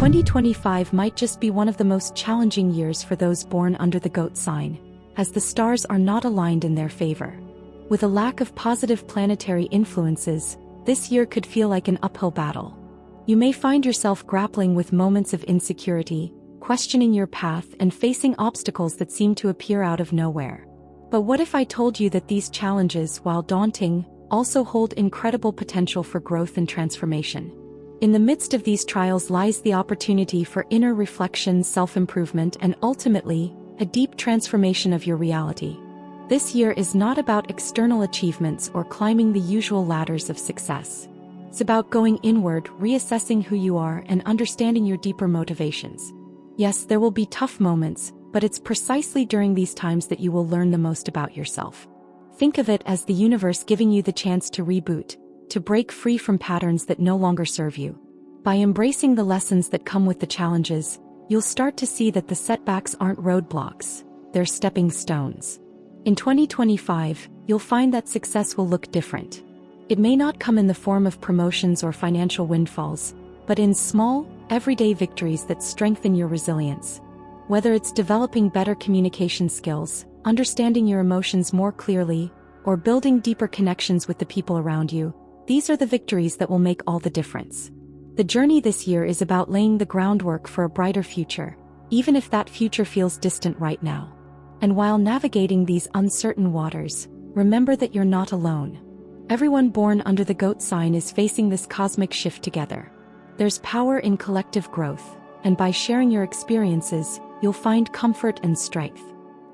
2025 might just be one of the most challenging years for those born under the goat sign, as the stars are not aligned in their favor. With a lack of positive planetary influences, this year could feel like an uphill battle. You may find yourself grappling with moments of insecurity, questioning your path and facing obstacles that seem to appear out of nowhere. But what if I told you that these challenges, while daunting, also hold incredible potential for growth and transformation? In the midst of these trials lies the opportunity for inner reflection, self-improvement, and ultimately, a deep transformation of your reality. This year is not about external achievements or climbing the usual ladders of success. It's about going inward, reassessing who you are, and understanding your deeper motivations. Yes, there will be tough moments, but it's precisely during these times that you will learn the most about yourself. Think of it as the universe giving you the chance to reboot, to break free from patterns that no longer serve you. By embracing the lessons that come with the challenges, you'll start to see that the setbacks aren't roadblocks, they're stepping stones. In 2025, you'll find that success will look different. It may not come in the form of promotions or financial windfalls, but in small, everyday victories that strengthen your resilience. Whether it's developing better communication skills, understanding your emotions more clearly, or building deeper connections with the people around you, these are the victories that will make all the difference. The journey this year is about laying the groundwork for a brighter future, even if that future feels distant right now. And while navigating these uncertain waters, remember that you're not alone. Everyone born under the goat sign is facing this cosmic shift together. There's power in collective growth, and by sharing your experiences, you'll find comfort and strength.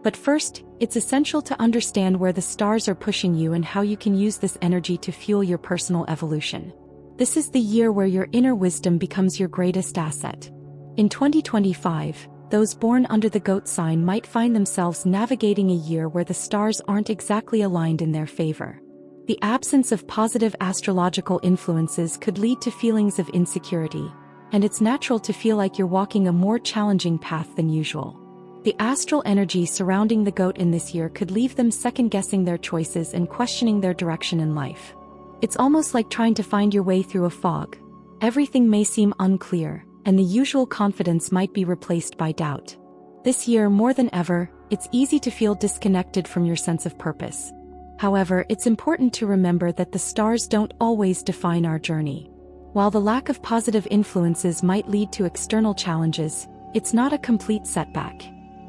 But first, it's essential to understand where the stars are pushing you and how you can use this energy to fuel your personal evolution. This is the year where your inner wisdom becomes your greatest asset. In 2025, those born under the goat sign might find themselves navigating a year where the stars aren't exactly aligned in their favor. The absence of positive astrological influences could lead to feelings of insecurity, and it's natural to feel like you're walking a more challenging path than usual. The astral energy surrounding the goat in this year could leave them second-guessing their choices and questioning their direction in life. It's almost like trying to find your way through a fog. Everything may seem unclear, and the usual confidence might be replaced by doubt. This year, more than ever, it's easy to feel disconnected from your sense of purpose. However, it's important to remember that the stars don't always define our journey. While the lack of positive influences might lead to external challenges, it's not a complete setback.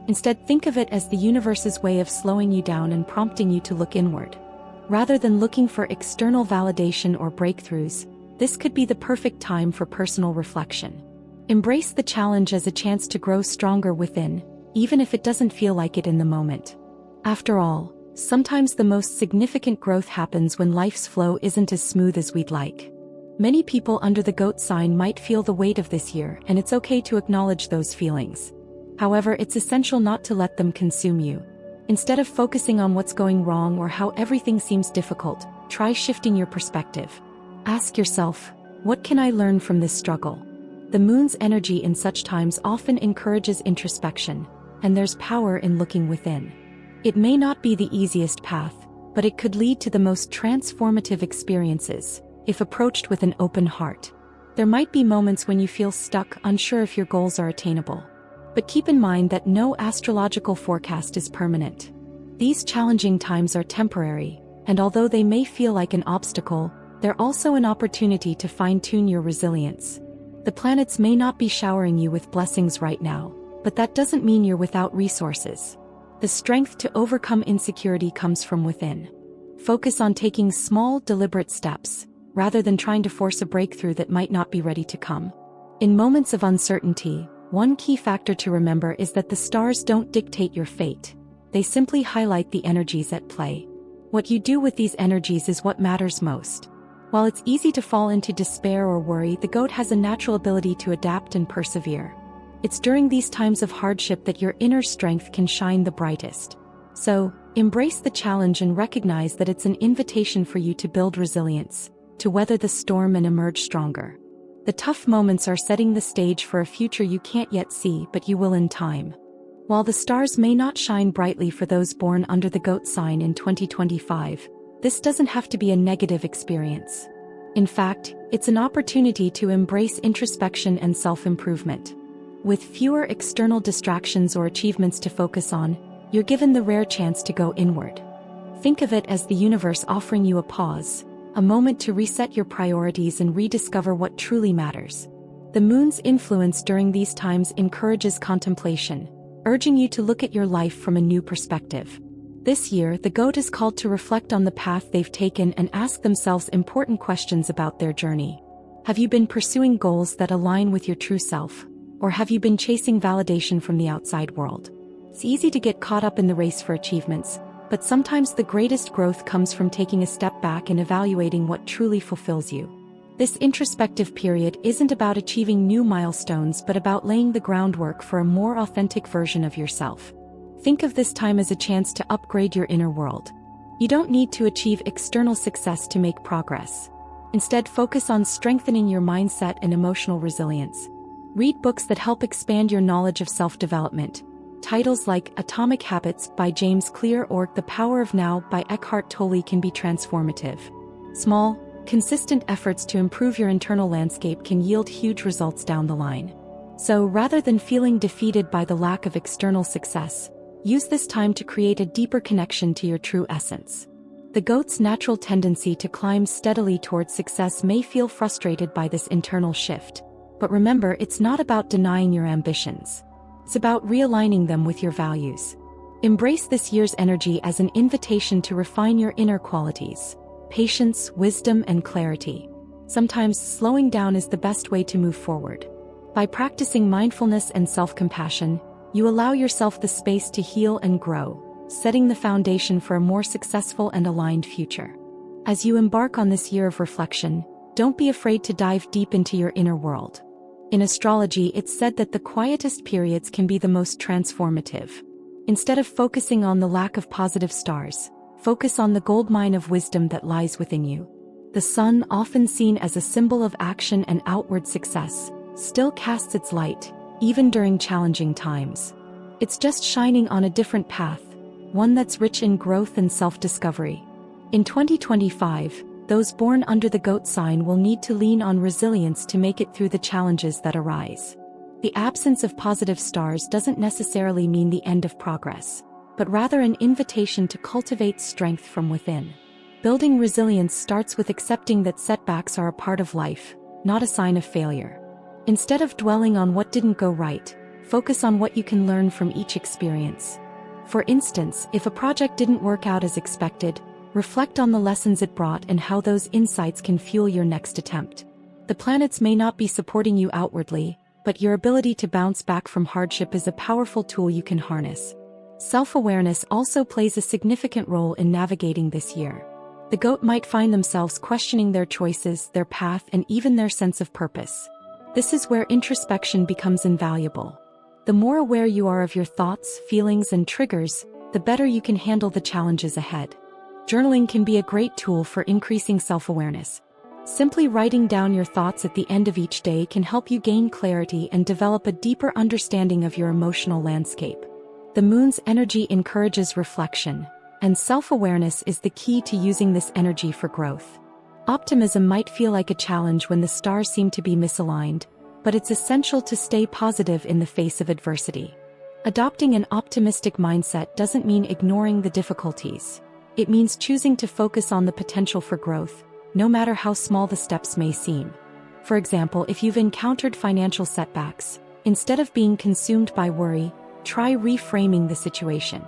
Instead, think of it as the universe's way of slowing you down and prompting you to look inward. Rather than looking for external validation or breakthroughs, this could be the perfect time for personal reflection. Embrace the challenge as a chance to grow stronger within, even if it doesn't feel like it in the moment. After all, sometimes the most significant growth happens when life's flow isn't as smooth as we'd like. Many people under the goat sign might feel the weight of this year, and it's okay to acknowledge those feelings. However, it's essential not to let them consume you. Instead of focusing on what's going wrong or how everything seems difficult, try shifting your perspective. Ask yourself, what can I learn from this struggle? The moon's energy in such times often encourages introspection, and there's power in looking within. It may not be the easiest path, but it could lead to the most transformative experiences, if approached with an open heart. There might be moments when you feel stuck, unsure if your goals are attainable. But keep in mind that no astrological forecast is permanent. These challenging times are temporary, and although they may feel like an obstacle, they're also an opportunity to fine-tune your resilience. The planets may not be showering you with blessings right now, but that doesn't mean you're without resources. The strength to overcome insecurity comes from within. Focus on taking small, deliberate steps, rather than trying to force a breakthrough that might not be ready to come. In moments of uncertainty, one key factor to remember is that the stars don't dictate your fate. They simply highlight the energies at play. What you do with these energies is what matters most. While it's easy to fall into despair or worry, the goat has a natural ability to adapt and persevere. It's during these times of hardship that your inner strength can shine the brightest. So, embrace the challenge and recognize that it's an invitation for you to build resilience, to weather the storm and emerge stronger. The tough moments are setting the stage for a future you can't yet see, but you will in time. While the stars may not shine brightly for those born under the goat sign in 2025, this doesn't have to be a negative experience. In fact, it's an opportunity to embrace introspection and self-improvement. With fewer external distractions or achievements to focus on, you're given the rare chance to go inward. Think of it as the universe offering you a pause, a moment to reset your priorities and rediscover what truly matters. The moon's influence during these times encourages contemplation, urging you to look at your life from a new perspective. This year, the goat is called to reflect on the path they've taken and ask themselves important questions about their journey. Have you been pursuing goals that align with your true self? Or have you been chasing validation from the outside world? It's easy to get caught up in the race for achievements, but sometimes the greatest growth comes from taking a step back and evaluating what truly fulfills you. This introspective period isn't about achieving new milestones but about laying the groundwork for a more authentic version of yourself. Think of this time as a chance to upgrade your inner world. You don't need to achieve external success to make progress. Instead, focus on strengthening your mindset and emotional resilience. Read books that help expand your knowledge of self-development. Titles like Atomic Habits by James Clear or The Power of Now by Eckhart Tolle can be transformative. Small, consistent efforts to improve your internal landscape can yield huge results down the line. So, rather than feeling defeated by the lack of external success, use this time to create a deeper connection to your true essence. The goat's natural tendency to climb steadily towards success may feel frustrated by this internal shift. But remember, it's not about denying your ambitions. It's about realigning them with your values. Embrace this year's energy as an invitation to refine your inner qualities: patience, wisdom, and clarity. Sometimes slowing down is the best way to move forward. By practicing mindfulness and self-compassion, you allow yourself the space to heal and grow, setting the foundation for a more successful and aligned future. As you embark on this year of reflection, don't be afraid to dive deep into your inner world. In astrology, it's said that the quietest periods can be the most transformative. Instead of focusing on the lack of positive stars, focus on the goldmine of wisdom that lies within you. The sun, often seen as a symbol of action and outward success, still casts its light, even during challenging times. It's just shining on a different path, one that's rich in growth and self-discovery. In 2025, those born under the goat sign will need to lean on resilience to make it through the challenges that arise. The absence of positive stars doesn't necessarily mean the end of progress, but rather an invitation to cultivate strength from within. Building resilience starts with accepting that setbacks are a part of life, not a sign of failure. Instead of dwelling on what didn't go right, focus on what you can learn from each experience. For instance, if a project didn't work out as expected, reflect on the lessons it brought and how those insights can fuel your next attempt. The planets may not be supporting you outwardly, but your ability to bounce back from hardship is a powerful tool you can harness. Self-awareness also plays a significant role in navigating this year. The goat might find themselves questioning their choices, their path, and even their sense of purpose. This is where introspection becomes invaluable. The more aware you are of your thoughts, feelings, and triggers, the better you can handle the challenges ahead. Journaling can be a great tool for increasing self-awareness. Simply writing down your thoughts at the end of each day can help you gain clarity and develop a deeper understanding of your emotional landscape. The moon's energy encourages reflection, and self-awareness is the key to using this energy for growth. Optimism might feel like a challenge when the stars seem to be misaligned, but it's essential to stay positive in the face of adversity. Adopting an optimistic mindset doesn't mean ignoring the difficulties. It means choosing to focus on the potential for growth, no matter how small the steps may seem. For example, if you've encountered financial setbacks, instead of being consumed by worry, try reframing the situation.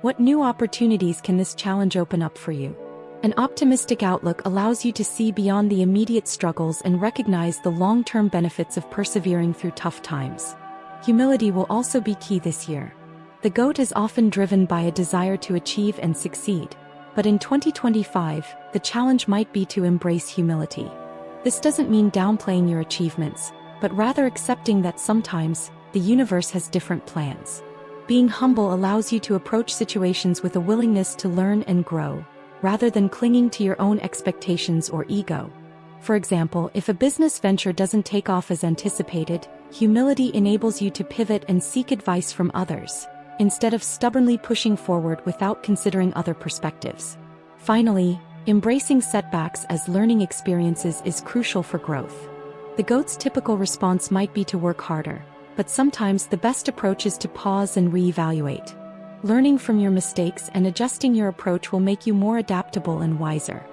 What new opportunities can this challenge open up for you? An optimistic outlook allows you to see beyond the immediate struggles and recognize the long-term benefits of persevering through tough times. Humility will also be key this year. The goat is often driven by a desire to achieve and succeed. But in 2025, the challenge might be to embrace humility. This doesn't mean downplaying your achievements, but rather accepting that sometimes, the universe has different plans. Being humble allows you to approach situations with a willingness to learn and grow, rather than clinging to your own expectations or ego. For example, if a business venture doesn't take off as anticipated, humility enables you to pivot and seek advice from others, instead of stubbornly pushing forward without considering other perspectives. Finally, Embracing setbacks as learning experiences is crucial for growth. The goat's typical response might be to work harder, but sometimes the best approach is to pause and reevaluate. Learning from your mistakes and adjusting your approach will make you more adaptable and wiser.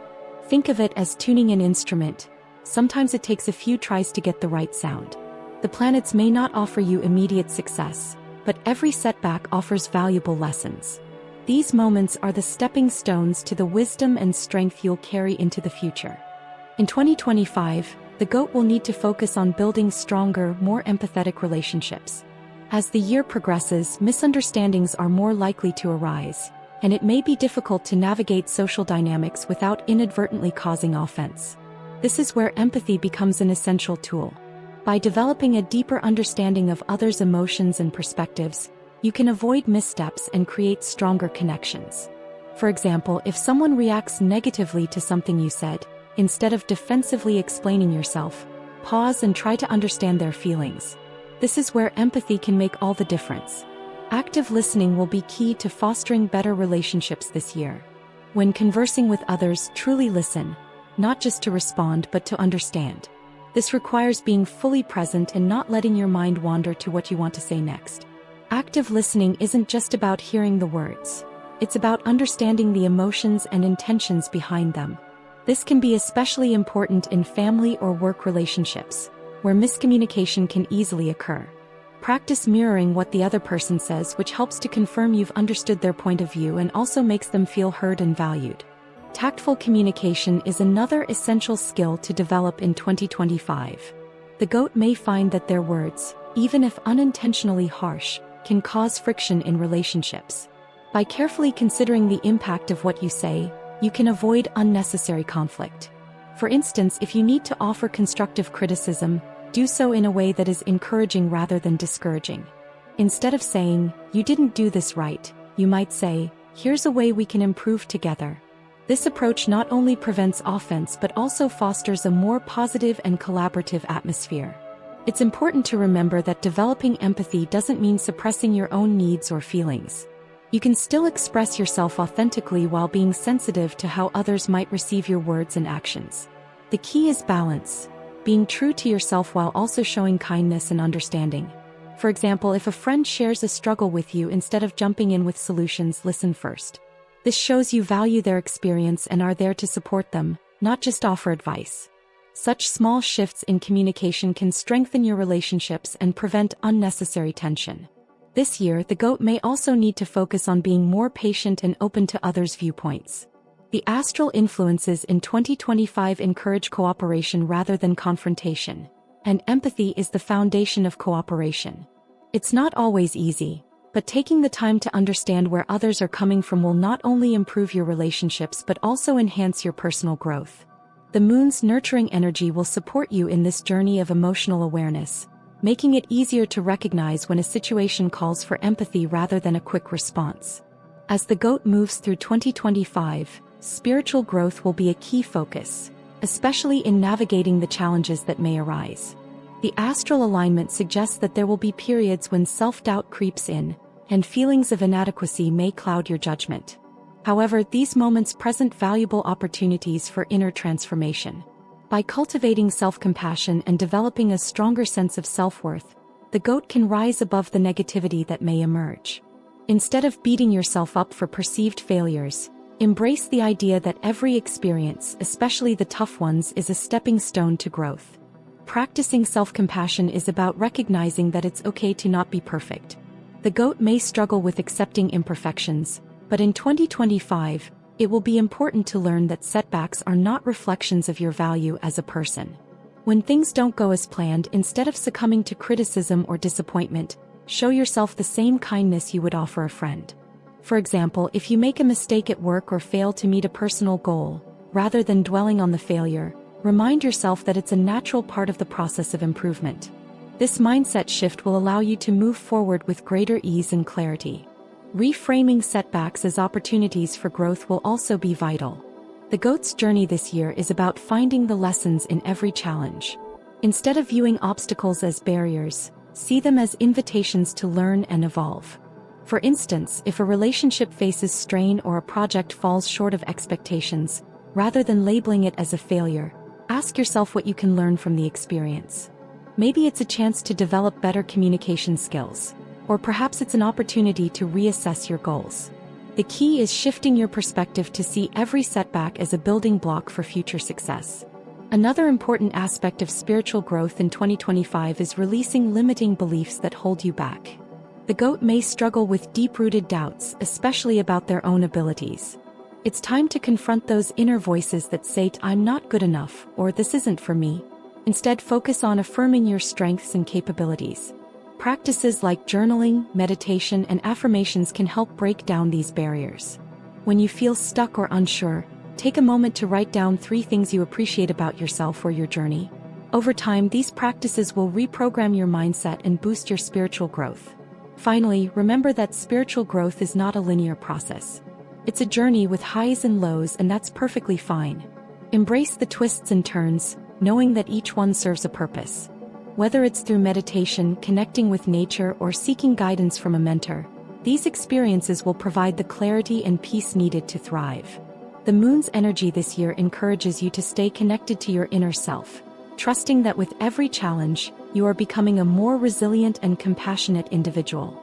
Think of it as tuning an instrument. Sometimes it takes a few tries to get the right sound. The planets may not offer you immediate success, but every setback offers valuable lessons. These moments are the stepping stones to the wisdom and strength you'll carry into the future. In 2025, the goat will need to focus on building stronger, more empathetic relationships. As the year progresses, misunderstandings are more likely to arise, and it may be difficult to navigate social dynamics without inadvertently causing offense. This is where empathy becomes an essential tool. By developing a deeper understanding of others' emotions and perspectives, you can avoid missteps and create stronger connections. For example, if someone reacts negatively to something you said, instead of defensively explaining yourself, pause and try to understand their feelings. This is where empathy can make all the difference. Active listening will be key to fostering better relationships this year. When conversing with others, truly listen, not just to respond but to understand. This requires being fully present and not letting your mind wander to what you want to say next. Active listening isn't just about hearing the words. It's about understanding the emotions and intentions behind them. This can be especially important in family or work relationships, where miscommunication can easily occur. Practice mirroring what the other person says, which helps to confirm you've understood their point of view and also makes them feel heard and valued. Tactful communication is another essential skill to develop in 2025. The goat may find that their words, even if unintentionally harsh, can cause friction in relationships. By carefully considering the impact of what you say, you can avoid unnecessary conflict. For instance, if you need to offer constructive criticism, do so in a way that is encouraging rather than discouraging. Instead of saying, "You didn't do this right," you might say, "Here's a way we can improve together." This approach not only prevents offense but also fosters a more positive and collaborative atmosphere. It's important to remember that developing empathy doesn't mean suppressing your own needs or feelings. You can still express yourself authentically while being sensitive to how others might receive your words and actions. The key is balance, being true to yourself while also showing kindness and understanding. For example, if a friend shares a struggle with you, instead of jumping in with solutions, listen first. This shows you value their experience and are there to support them, not just offer advice. Such small shifts in communication can strengthen your relationships and prevent unnecessary tension. This year, the goat may also need to focus on being more patient and open to others' viewpoints. The astral influences in 2025 encourage cooperation rather than confrontation, and empathy is the foundation of cooperation. It's not always easy, but taking the time to understand where others are coming from will not only improve your relationships but also enhance your personal growth. The moon's nurturing energy will support you in this journey of emotional awareness, making it easier to recognize when a situation calls for empathy rather than a quick response. As the goat moves through 2025, spiritual growth will be a key focus, especially in navigating the challenges that may arise. The astral alignment suggests that there will be periods when self-doubt creeps in, and feelings of inadequacy may cloud your judgment. However, these moments present valuable opportunities for inner transformation. By cultivating self-compassion and developing a stronger sense of self-worth, the goat can rise above the negativity that may emerge. Instead of beating yourself up for perceived failures, embrace the idea that every experience, especially the tough ones, is a stepping stone to growth. Practicing self-compassion is about recognizing that it's okay to not be perfect. The goat may struggle with accepting imperfections, but in 2025, it will be important to learn that setbacks are not reflections of your value as a person. When things don't go as planned, instead of succumbing to criticism or disappointment, show yourself the same kindness you would offer a friend. For example, if you make a mistake at work or fail to meet a personal goal, rather than dwelling on the failure, remind yourself that it's a natural part of the process of improvement. This mindset shift will allow you to move forward with greater ease and clarity. Reframing setbacks as opportunities for growth will also be vital. The goat's journey this year is about finding the lessons in every challenge. Instead of viewing obstacles as barriers, see them as invitations to learn and evolve. For instance, if a relationship faces strain or a project falls short of expectations, Rather than labeling it as a failure, ask yourself what you can learn from the experience. Maybe it's a chance to develop better communication skills, or perhaps it's an opportunity to reassess your goals. The key is shifting your perspective to see every setback as a building block for future success. Another important aspect of spiritual growth in 2025 is releasing limiting beliefs that hold you back. The goat may struggle with deep-rooted doubts, especially about their own abilities. It's time to confront those inner voices that say, "I'm not good enough," or "this isn't for me." Instead, focus on affirming your strengths and capabilities. Practices like journaling, meditation, and affirmations can help break down these barriers. When you feel stuck or unsure, take a moment to write down 3 things you appreciate about yourself or your journey. Over time, these practices will reprogram your mindset and boost your spiritual growth. Finally, remember that spiritual growth is not a linear process. It's a journey with highs and lows, and that's perfectly fine. Embrace the twists and turns, knowing that each one serves a purpose. Whether it's through meditation, connecting with nature, or seeking guidance from a mentor, these experiences will provide the clarity and peace needed to thrive. The moon's energy this year encourages you to stay connected to your inner self, trusting that with every challenge, you are becoming a more resilient and compassionate individual.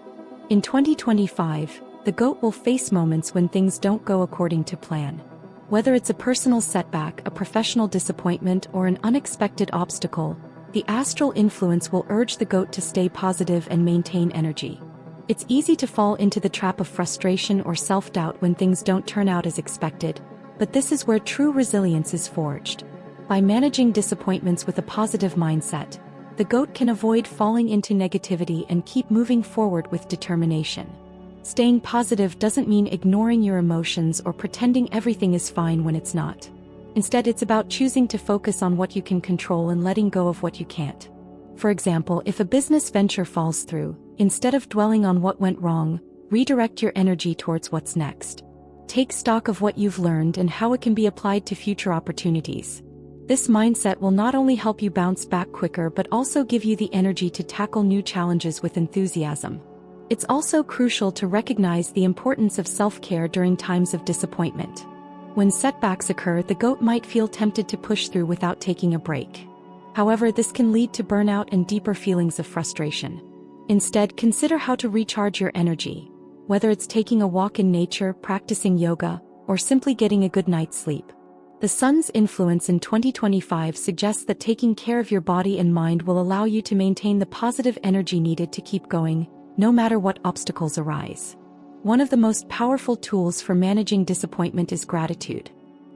In 2025, the goat will face moments when things don't go according to plan. Whether it's a personal setback, a professional disappointment, or an unexpected obstacle, the astral influence will urge the goat to stay positive and maintain energy. It's easy to fall into the trap of frustration or self-doubt when things don't turn out as expected, but this is where true resilience is forged. By managing disappointments with a positive mindset, the goat can avoid falling into negativity and keep moving forward with determination. Staying positive doesn't mean ignoring your emotions or pretending everything is fine when it's not. Instead, it's about choosing to focus on what you can control and letting go of what you can't. For example, if a business venture falls through, instead of dwelling on what went wrong, redirect your energy towards what's next. Take stock of what you've learned and how it can be applied to future opportunities. This mindset will not only help you bounce back quicker but also give you the energy to tackle new challenges with enthusiasm. It's also crucial to recognize the importance of self-care during times of disappointment. When setbacks occur, the goat might feel tempted to push through without taking a break. However, this can lead to burnout and deeper feelings of frustration. Instead, consider how to recharge your energy, whether it's taking a walk in nature, practicing yoga, or simply getting a good night's sleep. The sun's influence in 2025 suggests that taking care of your body and mind will allow you to maintain the positive energy needed to keep going, no matter what obstacles arise. One of the most powerful tools for managing disappointment is gratitude.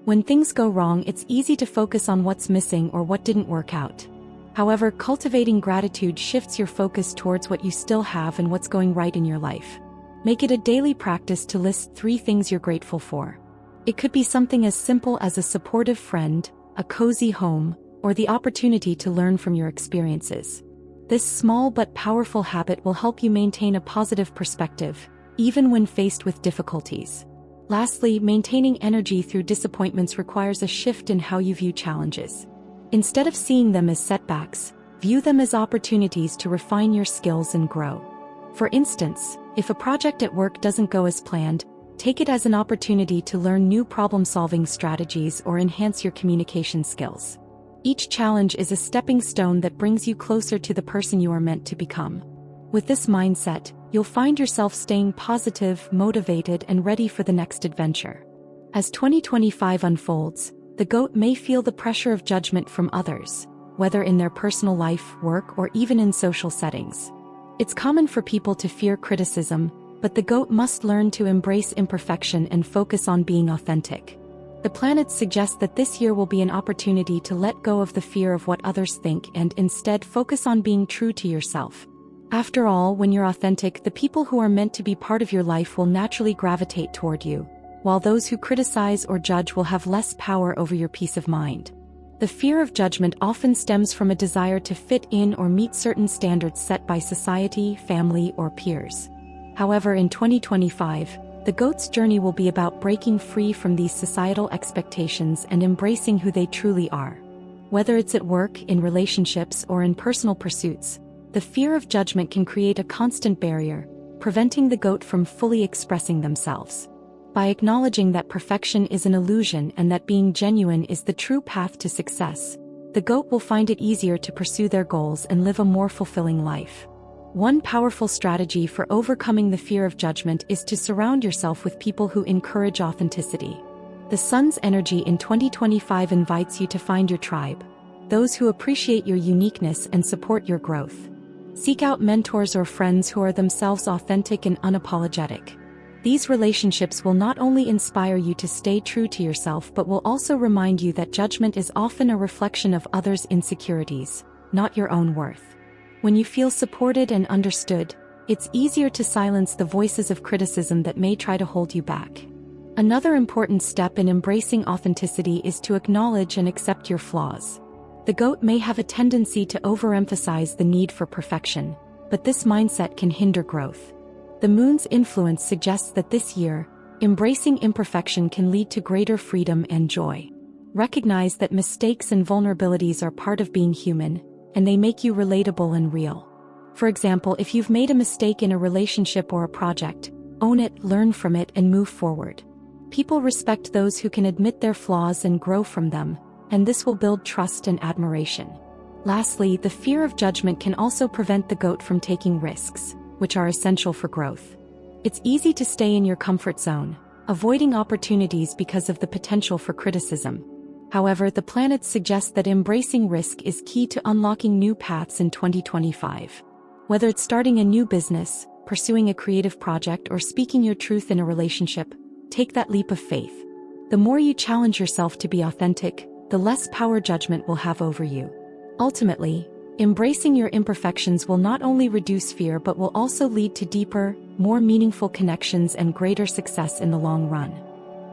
When things go wrong, it's easy to focus on what's missing or what didn't work out. However, cultivating gratitude shifts your focus towards what you still have and what's going right in your life. Make it a daily practice to list 3 things you're grateful for. It could be something as simple as a supportive friend, a cozy home, or the opportunity to learn from your experiences. This small but powerful habit will help you maintain a positive perspective, even when faced with difficulties. Lastly, maintaining energy through disappointments requires a shift in how you view challenges. Instead of seeing them as setbacks, view them as opportunities to refine your skills and grow. For instance, if a project at work doesn't go as planned, take it as an opportunity to learn new problem-solving strategies or enhance your communication skills. Each challenge is a stepping stone that brings you closer to the person you are meant to become. With this mindset, you'll find yourself staying positive, motivated, and ready for the next adventure. As 2025 unfolds, the goat may feel the pressure of judgment from others, whether in their personal life, work, or even in social settings. It's common for people to fear criticism, but the goat must learn to embrace imperfection and focus on being authentic. The planets suggest that this year will be an opportunity to let go of the fear of what others think and instead focus on being true to yourself. After all, when you're authentic, the people who are meant to be part of your life will naturally gravitate toward you, while those who criticize or judge will have less power over your peace of mind. The fear of judgment often stems from a desire to fit in or meet certain standards set by society, family, or peers. However, in 2025, the goat's journey will be about breaking free from these societal expectations and embracing who they truly are. Whether it's at work, in relationships, or in personal pursuits, the fear of judgment can create a constant barrier, preventing the goat from fully expressing themselves. By acknowledging that perfection is an illusion and that being genuine is the true path to success, the goat will find it easier to pursue their goals and live a more fulfilling life. One powerful strategy for overcoming the fear of judgment is to surround yourself with people who encourage authenticity. The sun's energy in 2025 invites you to find your tribe, those who appreciate your uniqueness and support your growth. Seek out mentors or friends who are themselves authentic and unapologetic. These relationships will not only inspire you to stay true to yourself but will also remind you that judgment is often a reflection of others' insecurities, not your own worth. When you feel supported and understood, it's easier to silence the voices of criticism that may try to hold you back. Another important step in embracing authenticity is to acknowledge and accept your flaws. The goat may have a tendency to overemphasize the need for perfection, but this mindset can hinder growth. The moon's influence suggests that this year, embracing imperfection can lead to greater freedom and joy. Recognize that mistakes and vulnerabilities are part of being human, and they make you relatable and real. For example, if you've made a mistake in a relationship or a project, own it, learn from it, and move forward. People respect those who can admit their flaws and grow from them, and this will build trust and admiration. Lastly, the fear of judgment can also prevent the goat from taking risks, which are essential for growth. It's easy to stay in your comfort zone, avoiding opportunities because of the potential for criticism. However, the planets suggest that embracing risk is key to unlocking new paths in 2025. Whether it's starting a new business, pursuing a creative project, or speaking your truth in a relationship, take that leap of faith. The more you challenge yourself to be authentic, the less power judgment will have over you. Ultimately, embracing your imperfections will not only reduce fear but will also lead to deeper, more meaningful connections and greater success in the long run.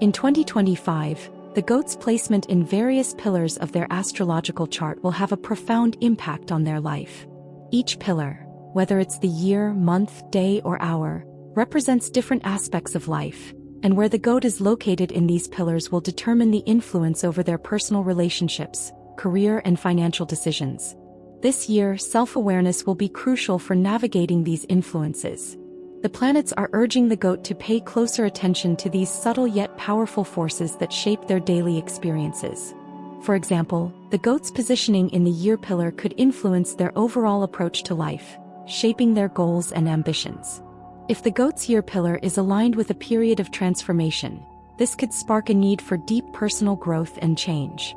In 2025, the goat's placement in various pillars of their astrological chart will have a profound impact on their life. Each pillar, whether it's the year, month, day, or hour, represents different aspects of life, and where the goat is located in these pillars will determine the influence over their personal relationships, career, and financial decisions. This year, self-awareness will be crucial for navigating these influences. The planets are urging the goat to pay closer attention to these subtle yet powerful forces that shape their daily experiences. For example, the goat's positioning in the year pillar could influence their overall approach to life, shaping their goals and ambitions. If the goat's year pillar is aligned with a period of transformation, this could spark a need for deep personal growth and change.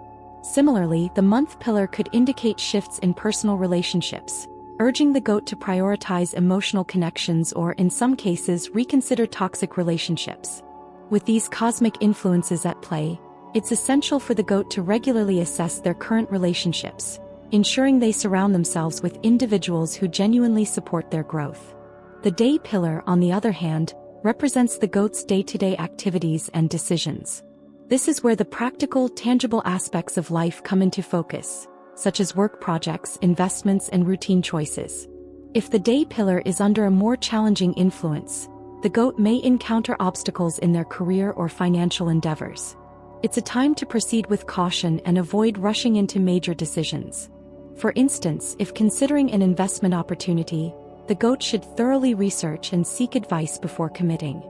Similarly, the month pillar could indicate shifts in personal relationships, urging the goat to prioritize emotional connections or, in some cases, reconsider toxic relationships. With these cosmic influences at play, it's essential for the goat to regularly assess their current relationships, ensuring they surround themselves with individuals who genuinely support their growth. The day pillar, on the other hand, represents the goat's day-to-day activities and decisions. This is where the practical, tangible aspects of life come into focus, such as work projects, investments, and routine choices. If the day pillar is under a more challenging influence, the goat may encounter obstacles in their career or financial endeavors. It's a time to proceed with caution and avoid rushing into major decisions. For instance, if considering an investment opportunity, the goat should thoroughly research and seek advice before committing.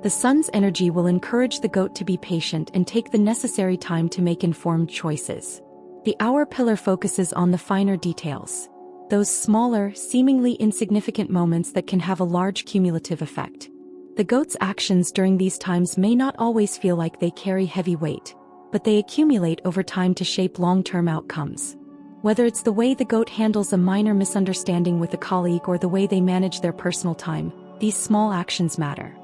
The sun's energy will encourage the goat to be patient and take the necessary time to make informed choices. The hour pillar focuses on the finer details, those smaller, seemingly insignificant moments that can have a large cumulative effect. The goat's actions during these times may not always feel like they carry heavy weight, but they accumulate over time to shape long-term outcomes. Whether it's the way the goat handles a minor misunderstanding with a colleague or the way they manage their personal time, these small actions matter.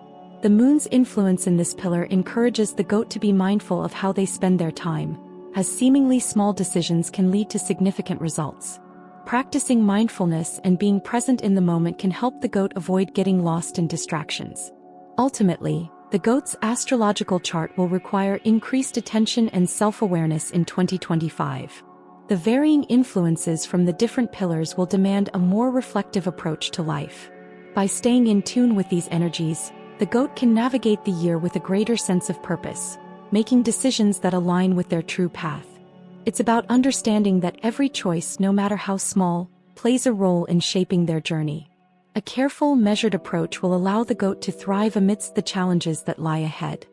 The moon's influence in this pillar encourages the goat to be mindful of how they spend their time, as seemingly small decisions can lead to significant results. Practicing mindfulness and being present in the moment can help the goat avoid getting lost in distractions. Ultimately, the goat's astrological chart will require increased attention and self-awareness in 2025. The varying influences from the different pillars will demand a more reflective approach to life. By staying in tune with these energies, the goat can navigate the year with a greater sense of purpose, making decisions that align with their true path. It's about understanding that every choice, no matter how small, plays a role in shaping their journey. A careful, measured approach will allow the goat to thrive amidst the challenges that lie ahead.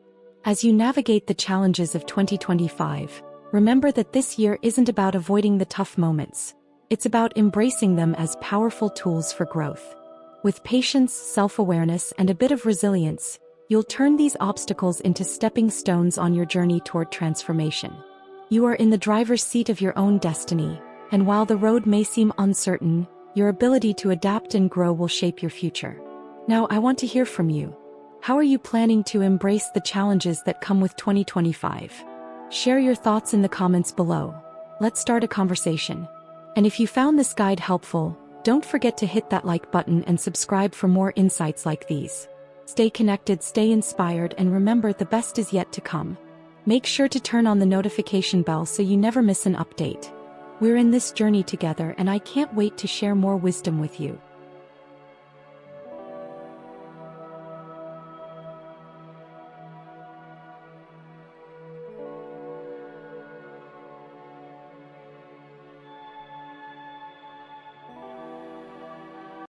As you navigate the challenges of 2025, remember that this year isn't about avoiding the tough moments. It's about embracing them as powerful tools for growth. With patience, self-awareness, and a bit of resilience, you'll turn these obstacles into stepping stones on your journey toward transformation. You are in the driver's seat of your own destiny, and while the road may seem uncertain, your ability to adapt and grow will shape your future. Now, I want to hear from you. How are you planning to embrace the challenges that come with 2025? Share your thoughts in the comments below. Let's start a conversation. And if you found this guide helpful, don't forget to hit that like button and subscribe for more insights like these. Stay connected, stay inspired, and remember, the best is yet to come. Make sure to turn on the notification bell so you never miss an update. We're in this journey together, and I can't wait to share more wisdom with you.